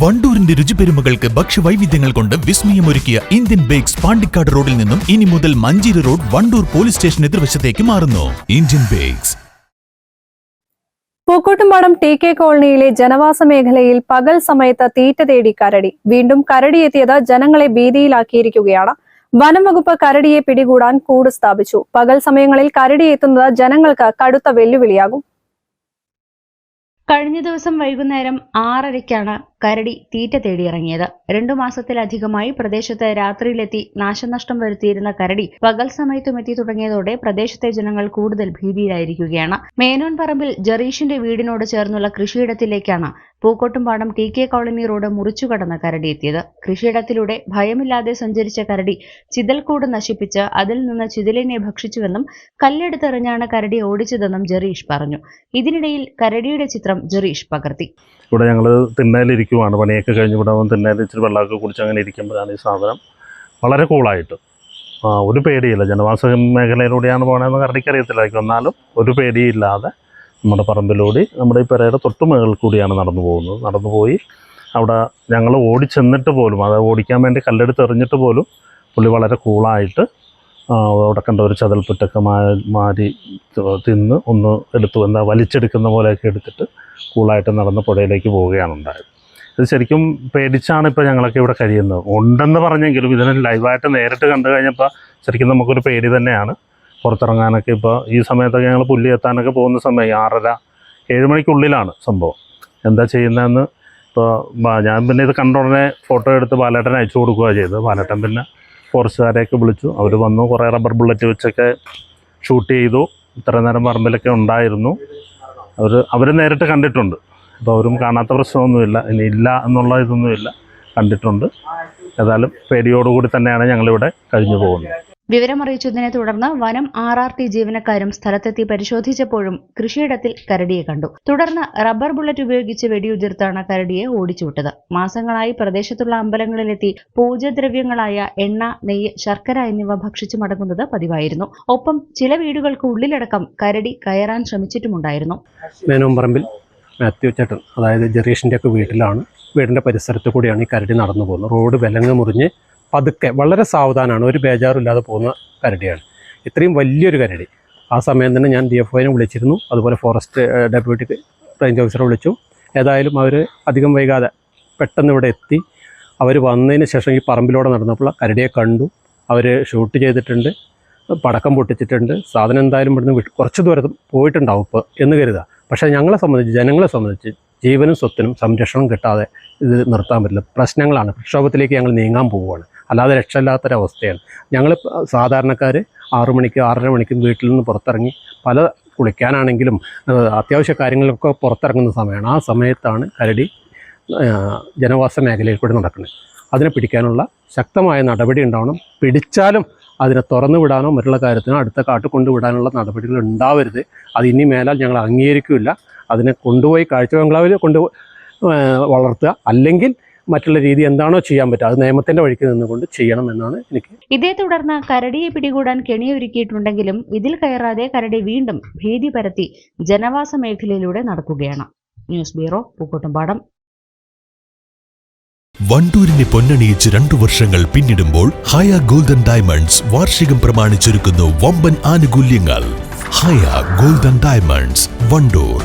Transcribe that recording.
വണ്ടൂരിന്റെ രുചിപെരുമകൾക്ക് ഭക്ഷ്യവൈവിധ്യങ്ങൾ കൊണ്ട് വിസ്മയമൊരുക്കിയ Indian bakes Pandikkad റോഡിൽ നിന്നും ഇനി മുതൽ Manjeri road Vandoor police station എതിർവശത്തേക്ക് മാറുന്നു. Indian bakes. പൂക്കോട്ടുംപാടം ടി.കെ. കോളനിയിലെ ജനവാസ മേഖലയിൽ പകൽ സമയത്ത് തീറ്റ തേടി കരടി. വീണ്ടും കരടിയെത്തിയത് ജനങ്ങളെ ഭീതിയിലാക്കിയിരിക്കുകയാണ്. വനം വകുപ്പ് കരടിയെ പിടികൂടാൻ കൂട് സ്ഥാപിച്ചു. പകൽ സമയങ്ങളിൽ കരടി എത്തുന്നത് ജനങ്ങൾക്ക് കടുത്ത വെല്ലുവിളിയാകും. കഴിഞ്ഞ ദിവസം വൈകുന്നേരം 6:30-ക്കാണ് കരടി തീറ്റ തേടിയിറങ്ങിയത്. 2 മാസത്തിലധികമായി പ്രദേശത്ത് രാത്രിയിലെത്തി നാശനഷ്ടം വരുത്തിയിരുന്ന കരടി പകൽ സമയത്തും എത്തി തുടങ്ങിയതോടെ പ്രദേശത്തെ ജനങ്ങൾ കൂടുതൽ ഭീതിയിലായിരിക്കുകയാണ്. മേനോൻ പറമ്പിൽ ജറീഷിന്റെ വീടിനോട് ചേർന്നുള്ള കൃഷിയിടത്തിലേക്കാണ് പൂക്കോട്ടുംപാടം ടി.കെ. കോളനി റോഡ് മുറിച്ചുകടന്ന് കരടി എത്തിയത്. കൃഷിയിടത്തിലൂടെ ഭയമില്ലാതെ സഞ്ചരിച്ച കരടി ചിതൽക്കൂട് നശിപ്പിച്ച് അതിൽ നിന്ന് ചിതലിനെ ഭക്ഷിച്ചുവെന്നും കല്ലെടുത്തെറിഞ്ഞാണ് കരടി ഓടിച്ചതെന്നും ജറീഷ് പറഞ്ഞു. ഇതിനിടയിൽ കരടിയുടെ ചിത്രം ജറീഷ് പകർത്തി. ഇവിടെ ഞങ്ങൾ തിണ്ണയിലിരിക്കുവാണ്, പണിയൊക്കെ കഴിഞ്ഞ് ഇവിടെ തിണ്ണയിൽ ഇച്ചിരി വെള്ളമൊക്കെ കുടിച്ച് അങ്ങനെ ഇരിക്കുമ്പോഴാണ് ഈ സാധനം വളരെ കൂളായിട്ട് ഒരു പേടിയില്ല. ജനവാസ മേഖലയിലൂടെയാണ് പോകണമെന്ന് കരടിക്ക് അറിയത്തില്ലായിരിക്കും, എന്നാലും ഒരു പേടിയില്ലാതെ നമ്മുടെ പറമ്പിലൂടെ നമ്മുടെ ഈ പെരയുടെ തൊട്ട് മുകളിൽ കൂടിയാണ് നടന്നുപോയി അവിടെ ഞങ്ങൾ ഓടിച്ചെന്നിട്ട് പോലും, അത് ഓടിക്കാൻ വേണ്ടി കല്ലെടുത്ത് എറിഞ്ഞിട്ട് പോലും പുള്ളി വളരെ കൂളായിട്ട് അവിടെ കണ്ട ഒരു ചതൽപ്പിട്ടൊക്കെ മാരി തിന്ന് ഒന്ന് എടുത്തു വലിച്ചെടുക്കുന്ന പോലെയൊക്കെ എടുത്തിട്ട് കൂളായിട്ട് നടന്ന് പുഴയിലേക്ക് പോവുകയാണ് ഉണ്ടായത്. ഇത് ശരിക്കും പേടിച്ചാണ് ഇപ്പോൾ ഞങ്ങളൊക്കെ ഇവിടെ കഴിയുന്നത്. ഉണ്ടെന്ന് പറഞ്ഞെങ്കിലും ഇതിനെ ലൈവായിട്ട് നേരിട്ട് കണ്ടു കഴിഞ്ഞപ്പോൾ ശരിക്കും നമുക്കൊരു പേടി തന്നെയാണ്. പുറത്തിറങ്ങാനൊക്കെ ഇപ്പോൾ ഈ സമയത്തൊക്കെ ഞങ്ങൾ പുല്ലി എത്താനൊക്കെ പോകുന്ന സമയം 6:30-7 മണിക്കുള്ളിലാണ് സംഭവം. എന്താ ചെയ്യുന്നതെന്ന് ഇപ്പോൾ ഞാൻ പിന്നെ ഇത് കണ്ട ഉടനെ ഫോട്ടോ എടുത്ത് ബാലേട്ടനെ അയച്ചു കൊടുക്കുകയാണ് ചെയ്തത്. ബാലേട്ടൻ പിന്നെ ഫോറസ്റ്റുകാരെയൊക്കെ വിളിച്ചു. അവർ വന്നു, കുറേ റബ്ബർ ബുള്ളറ്റ് വെച്ചൊക്കെ ഷൂട്ട് ചെയ്തു. ഇത്ര നേരം പറമ്പിലൊക്കെ ഉണ്ടായിരുന്നു. അവർ നേരിട്ട് കണ്ടിട്ടുണ്ട്. അപ്പോൾ അവരും കാണാത്ത പ്രശ്നമൊന്നുമില്ല, ഇനി ഇല്ല എന്നുള്ള ഇതൊന്നുമില്ല, കണ്ടിട്ടുണ്ട്. ഏതായാലും പേടിയോടുകൂടി തന്നെയാണ് ഞങ്ങളിവിടെ കഴിഞ്ഞു പോകുന്നത്. വിവരമറിയിച്ചതിനെ തുടർന്ന് വനം RRT ജീവനക്കാരും സ്ഥലത്തെത്തി പരിശോധിച്ചപ്പോഴും കൃഷിയിടത്തിൽ കരടിയെ കണ്ടു. തുടർന്ന് റബ്ബർ ബുള്ളറ്റ് ഉപയോഗിച്ച് വെടിയുതിർത്താണ് കരടിയെ ഓടിച്ചുവിട്ടത്. മാസങ്ങളായി പ്രദേശത്തുള്ള അമ്പലങ്ങളിലെത്തി പൂജദ്രവ്യങ്ങളായ എണ്ണ, നെയ്യ്, ശർക്കര എന്നിവ ഭക്ഷിച്ചു മടങ്ങുന്നത് പതിവായിരുന്നു. ഒപ്പം ചില വീടുകൾക്ക് ഉള്ളിലടക്കം കരടി കയറാൻ ശ്രമിച്ചിട്ടുമുണ്ടായിരുന്നു. മേനോൻ പറമ്പിൽ മാത്യു ചേട്ടൻ, അതായത് ജറീഷിൻ്റെ ഒക്കെ വീടിൻ്റെ പരിസരത്ത് കൂടിയാണ് ഈ കരടി നടന്നു പോകുന്നത്. റോഡ് വിലങ്ങ് മുറിഞ്ഞ് പതുക്കെ വളരെ സാവധാനമാണ്, ഒരു ബേജാറില്ലാതെ പോകുന്ന കരടിയാണ്. ഇത്രയും വലിയൊരു കരടി. ആ സമയം തന്നെ ഞാൻ DFOനെ വിളിച്ചിരുന്നു, അതുപോലെ ഫോറസ്റ്റ് ഡെപ്യൂട്ടി റേഞ്ച് ഓഫീസറെ വിളിച്ചു. ഏതായാലും അവർ അധികം വൈകാതെ പെട്ടെന്ന് ഇവിടെ എത്തി. അവർ വന്നതിന് ശേഷം ഈ പറമ്പിലൂടെ നടന്നപ്പോൾ കരടിയെ കണ്ടു. അവർ ഷൂട്ട് ചെയ്തിട്ടുണ്ട്, പടക്കം പൊട്ടിച്ചിട്ടുണ്ട്. സാധനം എന്തായാലും ഇവിടുന്ന് കുറച്ച് ദൂരം പോയിട്ടുണ്ടാവും ഇപ്പോൾ എന്ന് കരുതുക. പക്ഷേ ജനങ്ങളെ സംബന്ധിച്ച് ജീവനും സ്വത്തിനും സംരക്ഷണം കിട്ടാതെ ഇത് നിർത്താൻ പറ്റില്ല. പ്രശ്നങ്ങളാണ്, പ്രക്ഷോഭത്തിലേക്ക് ഞങ്ങൾ നീങ്ങാൻ പോവുകയാണ്. അല്ലാതെ രക്ഷയില്ലാത്തൊരവസ്ഥയാണ്. ഞങ്ങൾ സാധാരണക്കാർ 6 മണിക്ക് 6:30 മണിക്കും വീട്ടിൽ നിന്ന് പുറത്തിറങ്ങി കുളിക്കാനാണെങ്കിലും അത്യാവശ്യ കാര്യങ്ങളൊക്കെ പുറത്തിറങ്ങുന്ന സമയമാണ്. ആ സമയത്താണ് കരടി ജനവാസ മേഖലയിൽ കൂടി നടക്കുന്നത്. അതിനെ പിടിക്കാനുള്ള ശക്തമായ നടപടി ഉണ്ടാവണം. പിടിച്ചാലും അതിനെ തുറന്നു വിടാനോ മറ്റുള്ള കാര്യത്തിനോ അടുത്ത കാട്ടിൽ കൊണ്ടുവിടാനുള്ള നടപടികൾ ഉണ്ടാവരുത്. അത് ഇനി മേലാൽ ഞങ്ങൾ അംഗീകരിക്കില്ല. അതിനെ കൊണ്ടുപോയി കാഴ്ച ബംഗ്ലാവിൽ വളർത്തുക, അല്ലെങ്കിൽ മറ്റുള്ള രീതി എന്താണോ ചെയ്യാൻ പറ്റുക അത് നിയമത്തിന്റെ വഴിക്ക് നിന്നുകൊണ്ട് ചെയ്യണമെന്നാണ് എനിക്ക്. ഇതേ തുടർന്ന് കരടിയെ പിടികൂടാൻ കെണിയൊരുക്കിയിട്ടുണ്ടെങ്കിലും ഇതിൽ കയറാതെ കരടി വീണ്ടും ഭീതി പരത്തി ജനവാസ മേഖലയിലൂടെ നടക്കുകയാണ്. News bureau, Pookkottumpadam. വണ്ടൂരിനെ പൊന്നണിയിച്ച് 2 വർഷങ്ങൾ പിന്നിടുമ്പോൾ ഹയ ഗോൾഡൻ ഡയമണ്ട്സ് വാർഷികം പ്രമാണിച്ചൊരുക്കുന്നു വമ്പൻ ആനുകൂല്യങ്ങൾ. ഹയ ഗോൾഡൻ ഡയമണ്ട്സ്, വണ്ടൂർ.